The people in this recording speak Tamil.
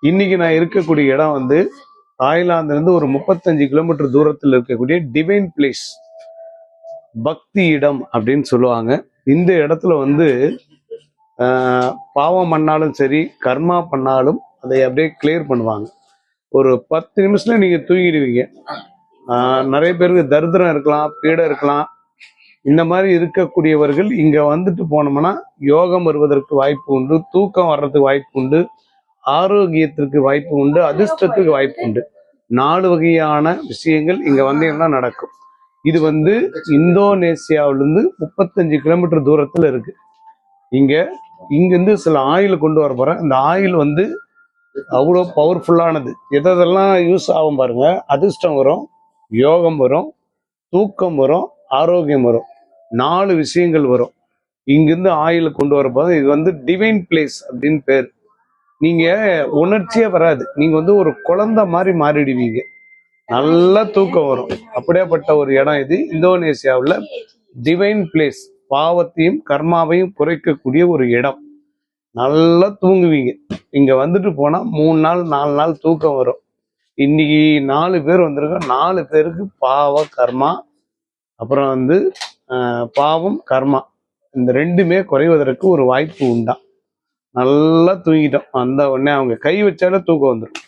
இன்னைக்கு நான் இருக்கக்கூடிய இடம் வந்து தாய்லாந்துல இருந்து ஒரு 35 கிலோமீட்டர் தூரத்தில் இருக்கக்கூடிய டிவைன் பிளேஸ், பக்தி இடம் அப்படின்னு சொல்லுவாங்க. இந்த இடத்துல வந்து பாவம் பண்ணாலும் சரி, கர்மா பண்ணாலும் அதை அப்படியே கிளியர் பண்ணுவாங்க. ஒரு 10 நிமிஷத்துல நீங்க தூங்கிடுவீங்க. நிறைய பேருக்கு தரித்திரம் இருக்கலாம், பீடம் இருக்கலாம். இந்த மாதிரி இருக்கக்கூடியவர்கள் இங்க வந்துட்டு போனோம்னா யோகம் வருவதற்கு வாய்ப்பு உண்டு, தூக்கம் வர்றதுக்கு வாய்ப்பு உண்டு, ஆரோக்கியத்திற்கு வாய்ப்பு உண்டு, அதிர்ஷ்டத்துக்கு வாய்ப்பு உண்டு. 4 வகையான விஷயங்கள் இங்க வந்தீங்கன்னா நடக்கும். இது வந்து இந்தோனேசியாவிலிருந்து 35 கிலோமீட்டர் தூரத்துல இருக்கு. இங்கிருந்து சில ஆயில் கொண்டு வர போறேன். இந்த ஆயில் வந்து அவ்வளோ பவர்ஃபுல்லானது. எதெல்லாம் யூஸ் ஆகும் பாருங்க. அதிர்ஷ்டம் வரும், யோகம் வரும், தூக்கம் வரும், ஆரோக்கியம் வரும். 4 விஷயங்கள் வரும். இங்கிருந்து ஆயில் கொண்டு வர போது இது வந்து டிவைன் பிளேஸ் அப்படின்னு பேர். நீங்க உணர்ச்சியே வராது. நீங்க வந்து ஒரு குழந்தை மாதிரி மாறிடுவீங்க. நல்ல தூக்கம் வரும். அப்படியேப்பட்ட ஒரு இடம் இது. இந்தோனேசியாவில் டிவைன் பிளேஸ். பாவத்தையும் கர்மாவையும் குறைக்கக்கூடிய ஒரு இடம். நல்லா தூங்குவீங்க. இங்க வந்துட்டு போனா 3 நாள் 4 நாள் தூக்கம் வரும். இன்னைக்கு 4 பேர் வந்திருக்கோம். 4 பேருக்கு பாவ கர்மா, அப்புறம் வந்து பாவம் கர்மா, இந்த ரெண்டுமே குறைவதற்கு ஒரு வாய்ப்பு உண்டா. நல்லா தூங்கிட்டோம். அந்த உடனே அவங்க கை வச்சாலே தூக்கம் வந்துடும்.